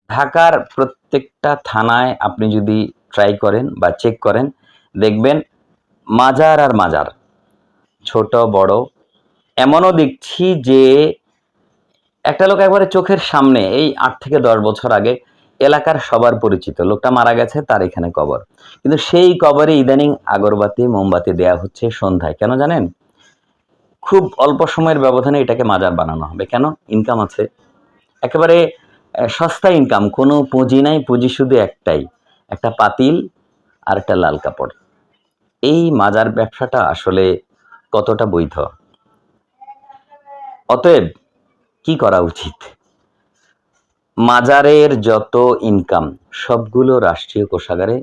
ঢাকার প্রত্যেকটা থানায় আপনি যদি ট্রাই করেন বা চেক করেন, দেখবেন মাজার আর মাজার, ছোট বড়। এমনও দেখছি যে একটা লোক একবারে চোখের সামনে, এই ৮ থেকে ১০ বছর আগে এলাকার সবার পরিচিত লোকটা মারা গেছে, তার এখানে কবর, কিন্তু সেই কবরে ইদানিং আগরবাতি মোমবাতি দেয়া হচ্ছে সন্ধ্যায়। কেন জানেন? খুব অল্প সময়ের ব্যবধানে এটাকে মাজার বানানো হবে। কেন? ইনকাম আছে, একেবারে সস্তা ইনকাম, কোনো পুঁজি নাই, পুঁজি শুধু একটাই, একটা পাতিল আর একটা লাল কাপড়। এই মাজার ব্যবসাটা আসলে কতটা বৈধ? অতএব কি করা উচিত? মাজারের যত ইনকাম সবগুলো রাষ্ট্রীয় কোষাগারে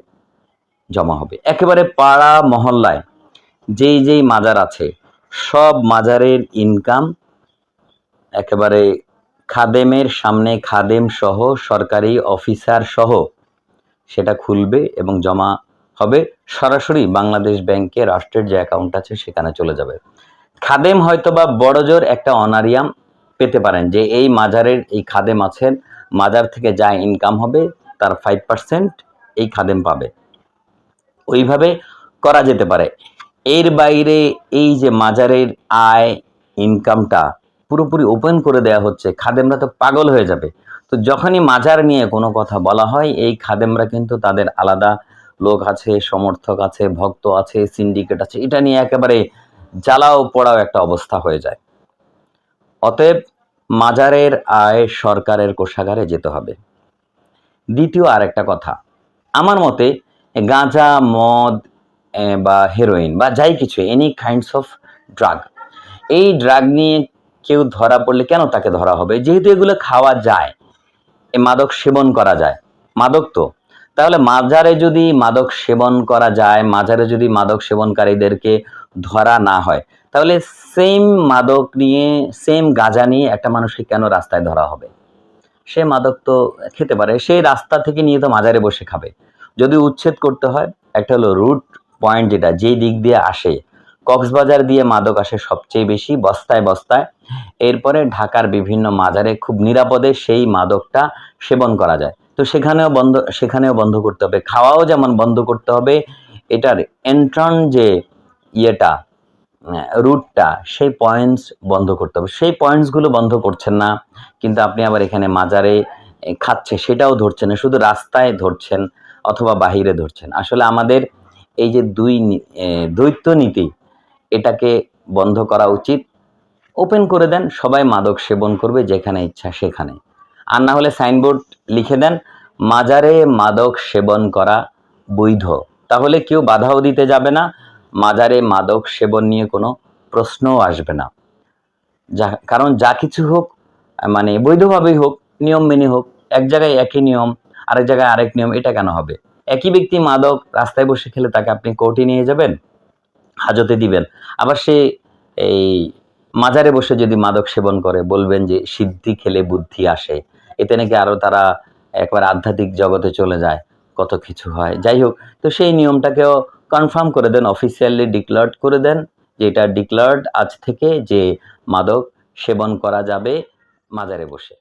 জমা হবে। একেবারে পাড়া মহল্লায় যেই মাজার আছে, সব মাজারের ইনকাম একেবারে খাদেমের সামনে, খাদেম সহ সরকারি অফিসার সহ সেটা খুলবে এবং জমা হবে সরাসরি বাংলাদেশ ব্যাংকে, রাষ্ট্রের যে অ্যাকাউন্ট আছে সেখানে চলে যাবে। খাদেম হয়তো বা বড়জোর একটা অনারিয়াম পেতে পারেন যে এই মাজারের এই খাদেম আছেন, মাজার থেকে যা ইনকাম হবে তার 5% এই খাদেম পাবে, ওইভাবে করা যেতে পারে। এর বাইরে এই যে মাজারের আয় ইনকামটা পুরোপুরি ওপেন করে দেয়া হচ্ছে, খাদেমরা তো পাগল হয়ে যাবে। তো যখনই মাজার নিয়ে কোনো কথা বলা হয়, এই খাদেমরা কিন্তু তাদের আলাদা লোক আছে, সমর্থক আছে, ভক্ত আছে, সিন্ডিকেট আছে, এটা নিয়ে একেবারে জ্বালাও পোড়াও একটা অবস্থা হয়ে যায়। অতএব মাজারের আয় সরকারের কোষাগারে যেতে হবে। দ্বিতীয় আরেকটা কথা, আমার মতে গাঁজা, মদ বা হেরোইন বা যাই কিছু, এনি কাইন্ডস অফ ড্রাগ, এই ড্রাগ নিয়ে কেউ ধরা পড়লে কেন তাকে ধরা হবে? যেহেতু এগুলো খাওয়া যায়, এ মাদক সেবন করা যায়, মাদক তো, তাহলে মাজারে যদি মাদক সেবন করা যায়, মাজারে যদি মাদক সেবনকারীদেরকে ধরা না হয়, তাহলে সেম মাদক নিয়ে, সেম গাঁজা নিয়ে একটা মানুষকে কেন রাস্তায় ধরা হবে? সে মাদক তো খেতে পারে, সেই রাস্তা থেকে নিয়ে তো মাজারে বসে খাবে। যদি উচ্ছেদ করতে হয়, একটা হলো রুট পয়েন্ট, যেটা যেই দিক দিয়ে আসে, কক্সবাজার দিয়ে মাদক আসে সবচেয়ে বেশি বস্তায় বস্তায়, এরপরে ঢাকার বিভিন্ন মাজারে খুব নিরাপদে সেই মাদকটা সেবন করা যায়। তো সেখানেও বন্ধ করতে হবে, খাওয়াও যেমন বন্ধ করতে হবে, এটার এন্ট্রান যে ইয়েটা, রুটটা, সেই পয়েন্টস বন্ধ করতে হবে। সেই পয়েন্টসগুলো বন্ধ করছেন না, কিন্তু আপনি আবার এখানে মাজারে খাচ্ছে সেটাও ধরছেন না, শুধু রাস্তায় ধরছেন অথবা বাহিরে ধরছেন। আসলে আমাদের এই যে দ্বৈত নীতি, এটাকে বন্ধ করা উচিত। ওপেন করে দেন, সবাই মাদক সেবন করবে যেখানে ইচ্ছা সেখানে। আর না হলে সাইনবোর্ড লিখে দেন, মাজারে মাদক সেবন করা বৈধ, তাহলে কেউ বাধাও দিতে যাবে না, মাজারে মাদক সেবন নিয়ে কোনো প্রশ্নও আসবে না। কারণ যা কিছু হোক, মানে বৈধভাবেই হোক, নিয়ম মেনে হোক। এক জায়গায় একই নিয়ম, আরেক জায়গায় আরেক নিয়ম, এটা কেন হবে? একই ব্যক্তি মাদক রাস্তায় বসে খেলে তাকে আপনি কোর্টে নিয়ে যাবেন, হাজতে দিবেন। আবার সে এই মাজারে বসে যদি মাদক সেবন করে, বলবেন যে সিদ্ধি খেলে বুদ্ধি আসে, এতে নাকি আরো তারা একবার আধ্যাত্মিক জগতে চলে যায়, কত কিছু হয়। যাই হোক, তো সেই নিয়মটাকেও কনফার্ম করে দেন, অফিসিয়ালি ডিক্লার্ড করে দেন যে এটা ডিক্লার্ড আজ থেকে যে মাদক সেবন করা যাবে মাজারে বসে।